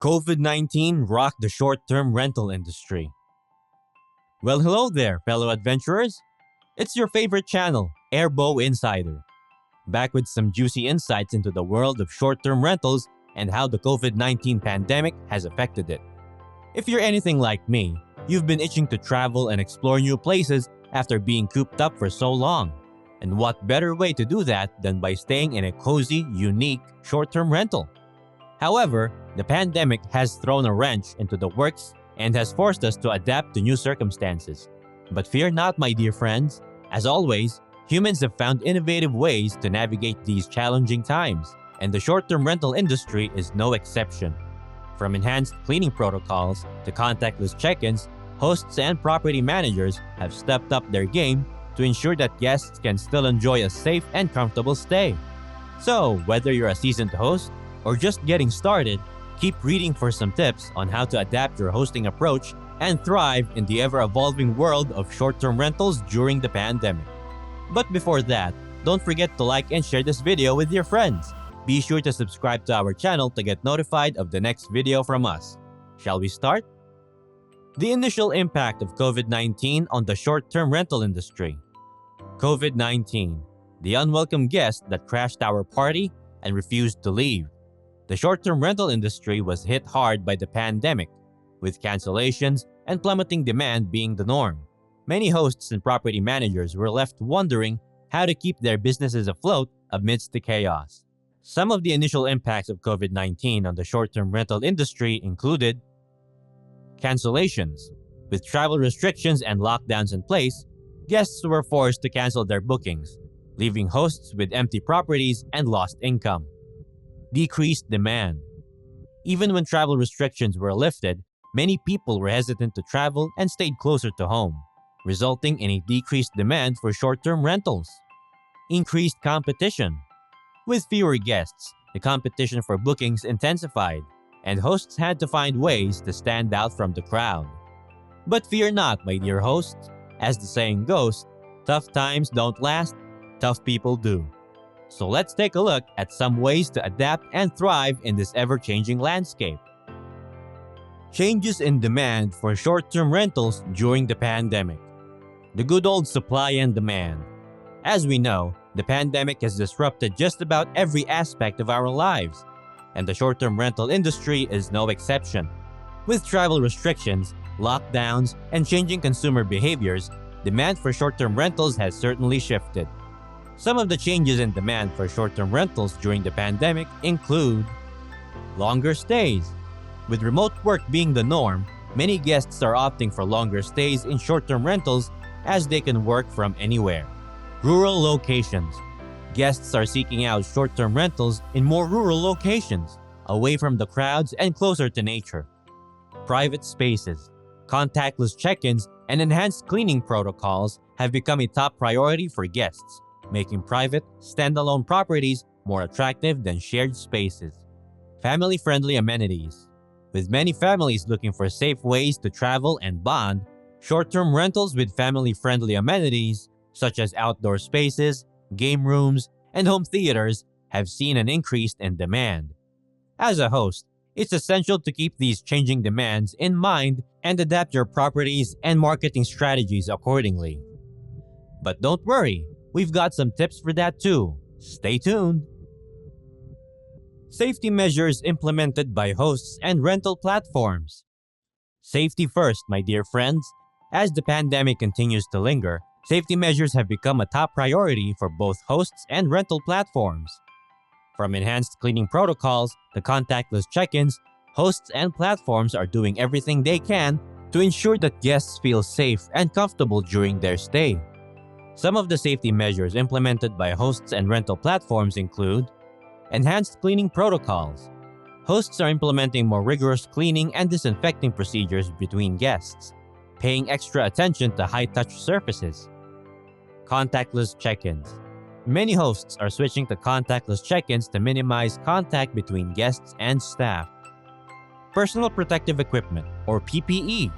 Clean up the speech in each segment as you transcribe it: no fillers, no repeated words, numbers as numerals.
COVID-19 rocked the short-term rental industry. Well, hello there, fellow adventurers. It's your favorite channel, Airbow Insider, back with some juicy insights into the world of short-term rentals and how the COVID-19 pandemic has affected it. If you're anything like me, you've been itching to travel and explore new places after being cooped up for so long. And what better way to do that than by staying in a cozy, unique, short-term rental? However, the pandemic has thrown a wrench into the works and has forced us to adapt to new circumstances. But fear not, my dear friends. As always, humans have found innovative ways to navigate these challenging times, and the short-term rental industry is no exception. From enhanced cleaning protocols to contactless check-ins, hosts and property managers have stepped up their game to ensure that guests can still enjoy a safe and comfortable stay. So, whether you're a seasoned host or just getting started, keep reading for some tips on how to adapt your hosting approach and thrive in the ever-evolving world of short-term rentals during the pandemic. But before that, don't forget to like and share this video with your friends. Be sure to subscribe to our channel to get notified of the next video from us. Shall we start? The initial impact of COVID-19 on the short-term rental industry. COVID-19, the unwelcome guest that crashed our party and refused to leave. The short-term rental industry was hit hard by the pandemic, with cancellations and plummeting demand being the norm. Many hosts and property managers were left wondering how to keep their businesses afloat amidst the chaos. Some of the initial impacts of COVID-19 on the short-term rental industry included cancellations. With travel restrictions and lockdowns in place, guests were forced to cancel their bookings, leaving hosts with empty properties and lost income. Decreased demand. Even when travel restrictions were lifted, many people were hesitant to travel and stayed closer to home, resulting in a decreased demand for short-term rentals. Increased competition. With fewer guests, the competition for bookings intensified, and hosts had to find ways to stand out from the crowd. But fear not, my dear hosts. As the saying goes, tough times don't last, tough people do. So let's take a look at some ways to adapt and thrive in this ever-changing landscape. Changes in demand for short-term rentals during the pandemic. The good old supply and demand. As we know, the pandemic has disrupted just about every aspect of our lives, and the short-term rental industry is no exception. With travel restrictions, lockdowns, and changing consumer behaviors, demand for short-term rentals has certainly shifted. Some of the changes in demand for short-term rentals during the pandemic include longer stays. With remote work being the norm, many guests are opting for longer stays in short-term rentals as they can work from anywhere. Rural locations. Guests are seeking out short-term rentals in more rural locations, away from the crowds and closer to nature. Private spaces. Contactless check-ins and enhanced cleaning protocols have become a top priority for guests, making private, standalone properties more attractive than shared spaces. Family-friendly amenities. With many families looking for safe ways to travel and bond, short-term rentals with family-friendly amenities, such as outdoor spaces, game rooms, and home theaters, have seen an increase in demand. As a host, it's essential to keep these changing demands in mind and adapt your properties and marketing strategies accordingly. But don't worry, we've got some tips for that too. Stay tuned! Safety measures implemented by hosts and rental platforms. Safety first, my dear friends. As the pandemic continues to linger, safety measures have become a top priority for both hosts and rental platforms. From enhanced cleaning protocols to contactless check-ins, hosts and platforms are doing everything they can to ensure that guests feel safe and comfortable during their stay. Some of the safety measures implemented by hosts and rental platforms include enhanced cleaning protocols. Hosts are implementing more rigorous cleaning and disinfecting procedures between guests, paying extra attention to high-touch surfaces. Contactless check-ins. Many hosts are switching to contactless check-ins to minimize contact between guests and staff. Personal protective equipment, or PPE.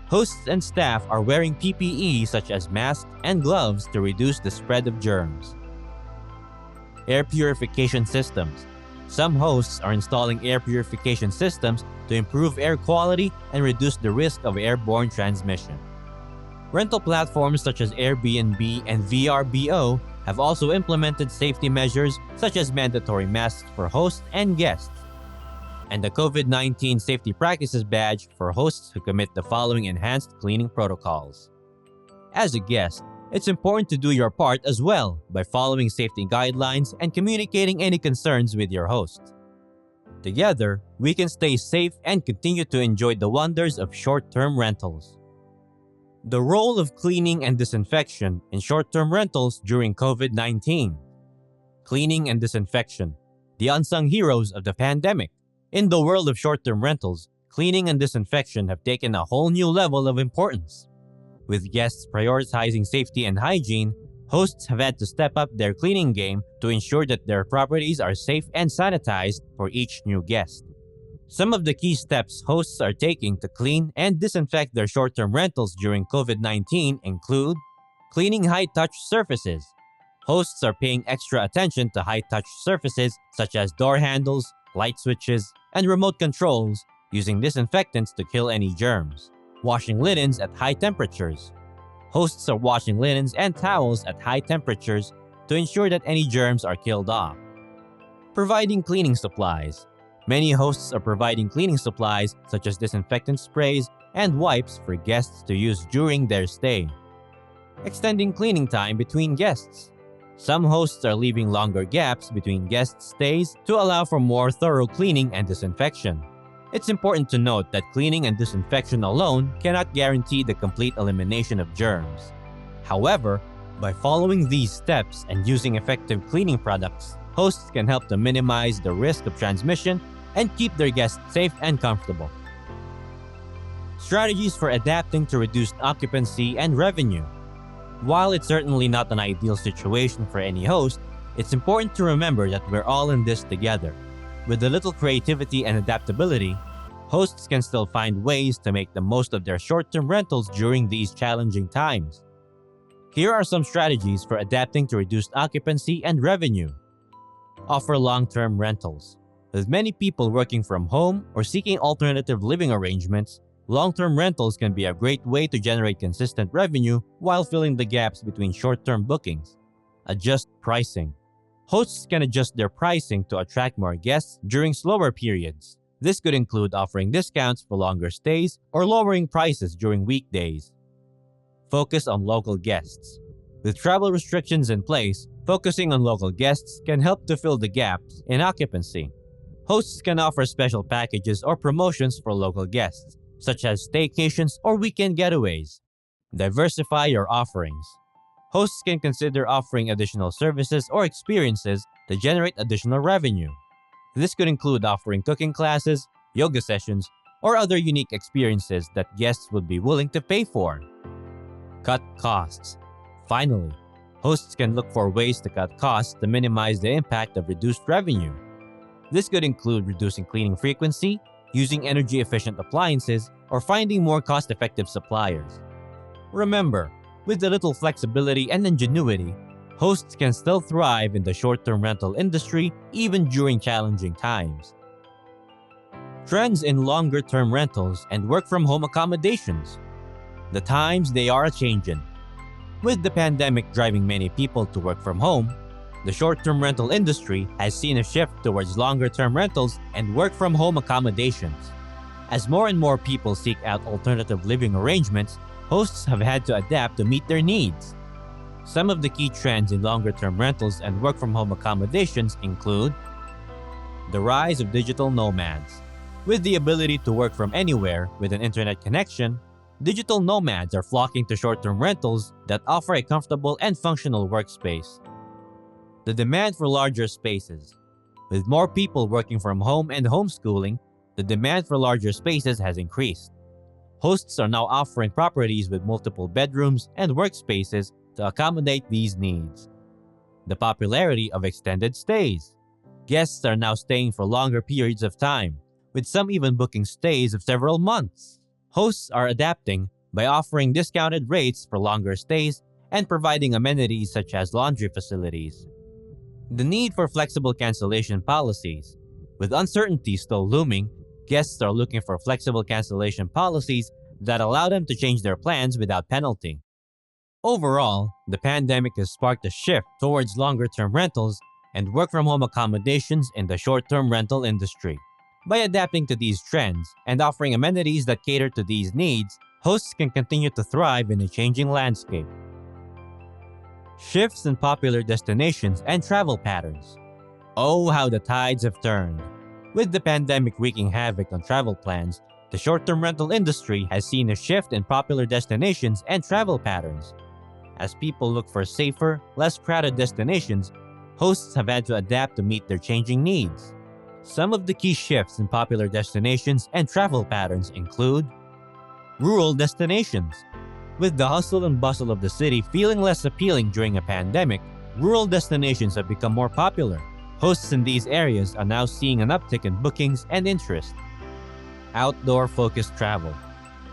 Hosts and staff are wearing PPE such as masks and gloves to reduce the spread of germs. Air purification systems. Some hosts are installing air purification systems to improve air quality and reduce the risk of airborne transmission. Rental platforms such as Airbnb and VRBO have also implemented safety measures such as mandatory masks for hosts and guests, and the COVID-19 Safety Practices Badge for hosts who commit the following enhanced cleaning protocols. As a guest, it's important to do your part as well by following safety guidelines and communicating any concerns with your host. Together, we can stay safe and continue to enjoy the wonders of short-term rentals. The role of cleaning and disinfection in short-term rentals during COVID-19. Cleaning and disinfection, the unsung heroes of the pandemic. In the world of short-term rentals, cleaning and disinfection have taken a whole new level of importance. With guests prioritizing safety and hygiene, hosts have had to step up their cleaning game to ensure that their properties are safe and sanitized for each new guest. Some of the key steps hosts are taking to clean and disinfect their short-term rentals during COVID-19 include cleaning high-touch surfaces. Hosts are paying extra attention to high-touch surfaces such as door handles, light switches, and remote controls, using disinfectants to kill any germs. Washing linens at high temperatures. Hosts are washing linens and towels at high temperatures to ensure that any germs are killed off. Providing cleaning supplies. Many hosts are providing cleaning supplies such as disinfectant sprays and wipes for guests to use during their stay. Extending cleaning time between guests. Some hosts are leaving longer gaps between guest stays to allow for more thorough cleaning and disinfection. It's important to note that cleaning and disinfection alone cannot guarantee the complete elimination of germs. However, by following these steps and using effective cleaning products, hosts can help to minimize the risk of transmission and keep their guests safe and comfortable. Strategies for adapting to reduced occupancy and revenue. While it's certainly not an ideal situation for any host, it's important to remember that we're all in this together. With a little creativity and adaptability, hosts can still find ways to make the most of their short-term rentals during these challenging times. Here are some strategies for adapting to reduced occupancy and revenue. Offer long-term rentals. With many people working from home or seeking alternative living arrangements, long-term rentals can be a great way to generate consistent revenue while filling the gaps between short-term bookings. Adjust pricing. Hosts can adjust their pricing to attract more guests during slower periods. This could include offering discounts for longer stays or lowering prices during weekdays. Focus on local guests. With travel restrictions in place, focusing on local guests can help to fill the gaps in occupancy. Hosts can offer special packages or promotions for local guests, such as staycations or weekend getaways. Diversify your offerings. Hosts can consider offering additional services or experiences to generate additional revenue. This could include offering cooking classes, yoga sessions, or other unique experiences that guests would be willing to pay for. Cut costs. Finally, hosts can look for ways to cut costs to minimize the impact of reduced revenue. This could include reducing cleaning frequency, using energy-efficient appliances, or finding more cost-effective suppliers. Remember, with a little flexibility and ingenuity, hosts can still thrive in the short-term rental industry even during challenging times. Trends in longer-term rentals and work-from-home accommodations. The times they are a-changin'. With the pandemic driving many people to work from home, the short-term rental industry has seen a shift towards longer-term rentals and work-from-home accommodations. As more and more people seek out alternative living arrangements, hosts have had to adapt to meet their needs. Some of the key trends in longer-term rentals and work-from-home accommodations include the rise of digital nomads. With the ability to work from anywhere with an internet connection, digital nomads are flocking to short-term rentals that offer a comfortable and functional workspace. The demand for larger spaces. With more people working from home and homeschooling, the demand for larger spaces has increased. Hosts are now offering properties with multiple bedrooms and workspaces to accommodate these needs. The popularity of extended stays. Guests are now staying for longer periods of time, with some even booking stays of several months. Hosts are adapting by offering discounted rates for longer stays and providing amenities such as laundry facilities. The need for flexible cancellation policies. With uncertainty still looming, guests are looking for flexible cancellation policies that allow them to change their plans without penalty. Overall, the pandemic has sparked a shift towards longer-term rentals and work-from-home accommodations in the short-term rental industry. By adapting to these trends and offering amenities that cater to these needs, hosts can continue to thrive in a changing landscape. Shifts in popular destinations and travel patterns. Oh, how the tides have turned. With the pandemic wreaking havoc on travel plans, the short-term rental industry has seen a shift in popular destinations and travel patterns. As people look for safer, less crowded destinations, hosts have had to adapt to meet their changing needs. Some of the key shifts in popular destinations and travel patterns include rural destinations. With the hustle and bustle of the city feeling less appealing during a pandemic, rural destinations have become more popular. Hosts in these areas are now seeing an uptick in bookings and interest. Outdoor-focused travel.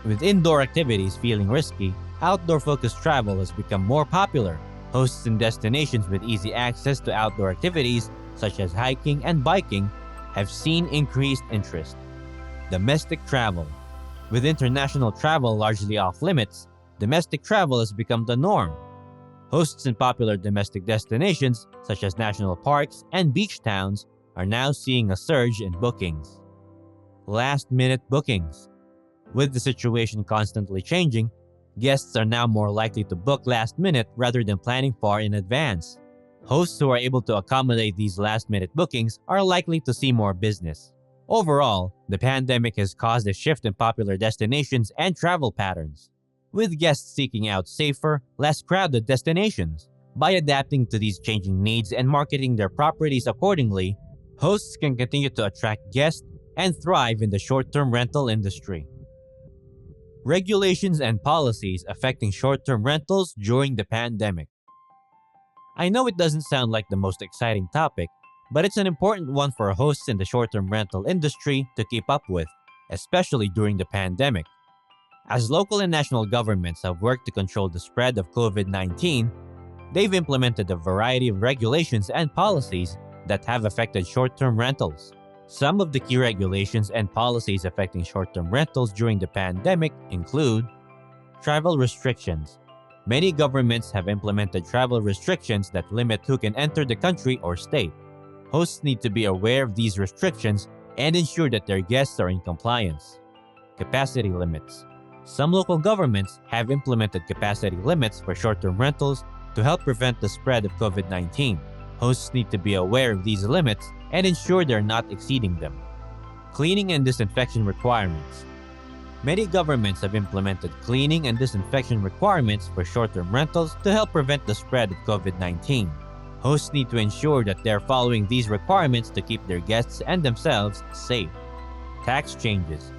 With indoor activities feeling risky, outdoor-focused travel has become more popular. Hosts in destinations with easy access to outdoor activities, such as hiking and biking, have seen increased interest. Domestic travel. With international travel largely off limits, domestic travel has become the norm. Hosts in popular domestic destinations, such as national parks and beach towns, are now seeing a surge in bookings. Last-minute bookings. With the situation constantly changing, guests are now more likely to book last minute rather than planning far in advance. Hosts who are able to accommodate these last-minute bookings are likely to see more business. Overall, the pandemic has caused a shift in popular destinations and travel patterns, with guests seeking out safer, less crowded destinations. By adapting to these changing needs and marketing their properties accordingly, hosts can continue to attract guests and thrive in the short-term rental industry. Regulations and policies affecting short-term rentals during the pandemic. I know it doesn't sound like the most exciting topic, but it's an important one for hosts in the short-term rental industry to keep up with, especially during the pandemic. As local and national governments have worked to control the spread of COVID-19, they've implemented a variety of regulations and policies that have affected short-term rentals. Some of the key regulations and policies affecting short-term rentals during the pandemic include travel restrictions. Many governments have implemented travel restrictions that limit who can enter the country or state. Hosts need to be aware of these restrictions and ensure that their guests are in compliance. Capacity limits. Some local governments have implemented capacity limits for short-term rentals to help prevent the spread of COVID-19. Hosts need to be aware of these limits and ensure they're not exceeding them. Cleaning and disinfection requirements. Many governments have implemented cleaning and disinfection requirements for short-term rentals to help prevent the spread of COVID-19. Hosts need to ensure that they're following these requirements to keep their guests and themselves safe. Tax changes.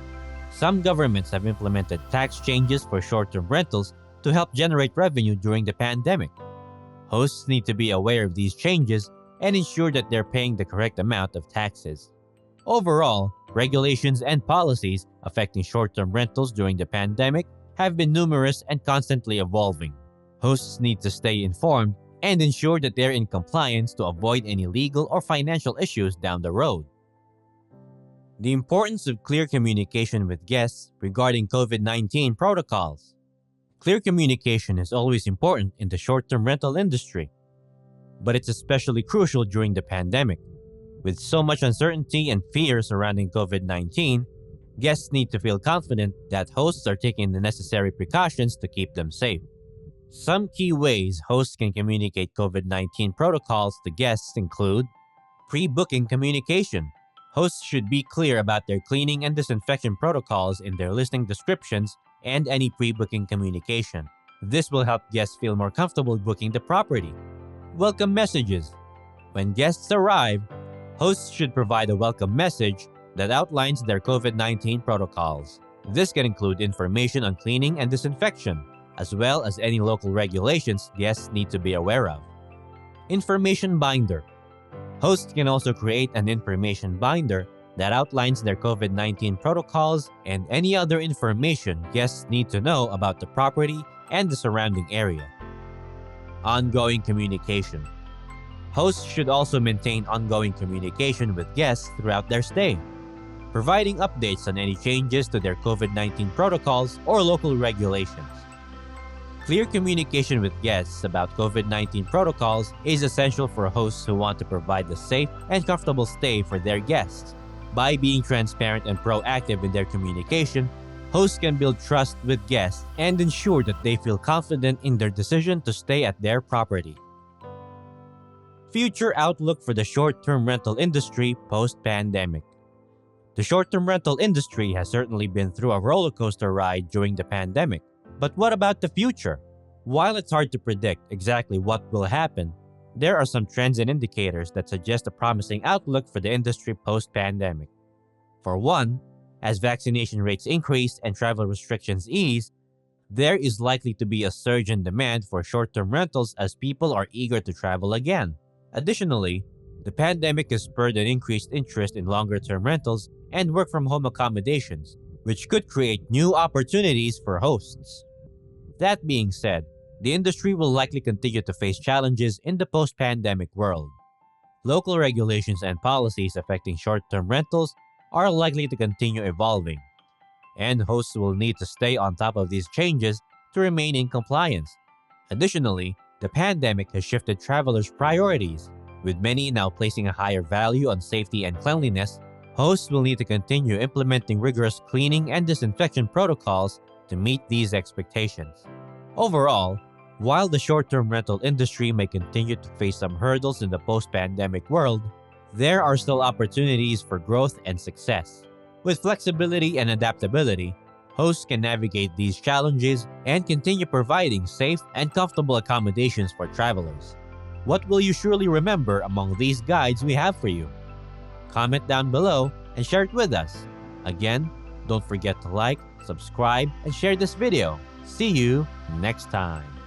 Some governments have implemented tax changes for short-term rentals to help generate revenue during the pandemic. Hosts need to be aware of these changes and ensure that they're paying the correct amount of taxes. Overall, regulations and policies affecting short-term rentals during the pandemic have been numerous and constantly evolving. Hosts need to stay informed and ensure that they're in compliance to avoid any legal or financial issues down the road. The importance of clear communication with guests regarding COVID-19 protocols. Clear communication is always important in the short-term rental industry, but it's especially crucial during the pandemic. With so much uncertainty and fear surrounding COVID-19, guests need to feel confident that hosts are taking the necessary precautions to keep them safe. Some key ways hosts can communicate COVID-19 protocols to guests include pre-booking communication. Hosts should be clear about their cleaning and disinfection protocols in their listing descriptions and any pre-booking communication. This will help guests feel more comfortable booking the property. Welcome messages. When guests arrive, hosts should provide a welcome message that outlines their COVID-19 protocols. This can include information on cleaning and disinfection, as well as any local regulations guests need to be aware of. Information binder. Hosts can also create an information binder that outlines their COVID-19 protocols and any other information guests need to know about the property and the surrounding area. Ongoing communication. Hosts should also maintain ongoing communication with guests throughout their stay, providing updates on any changes to their COVID-19 protocols or local regulations. Clear communication with guests about COVID-19 protocols is essential for hosts who want to provide a safe and comfortable stay for their guests. By being transparent and proactive in their communication, hosts can build trust with guests and ensure that they feel confident in their decision to stay at their property. Future outlook for the short-term rental industry post-pandemic. The short-term rental industry has certainly been through a roller coaster ride during the pandemic. But what about the future? While it's hard to predict exactly what will happen, there are some trends and indicators that suggest a promising outlook for the industry post-pandemic. For one, as vaccination rates increase and travel restrictions ease, there is likely to be a surge in demand for short-term rentals as people are eager to travel again. Additionally, the pandemic has spurred an increased interest in longer-term rentals and work-from-home accommodations, which could create new opportunities for hosts. That being said, the industry will likely continue to face challenges in the post-pandemic world. Local regulations and policies affecting short-term rentals are likely to continue evolving, and hosts will need to stay on top of these changes to remain in compliance. Additionally, the pandemic has shifted travelers' priorities, with many now placing a higher value on safety and cleanliness. Hosts will need to continue implementing rigorous cleaning and disinfection protocols to meet these expectations. Overall, while the short-term rental industry may continue to face some hurdles in the post-pandemic world, there are still opportunities for growth and success. With flexibility and adaptability, hosts can navigate these challenges and continue providing safe and comfortable accommodations for travelers. What will you surely remember among these guides we have for you? Comment down below and share it with us. Again, don't forget to like, subscribe, and share this video. See you next time.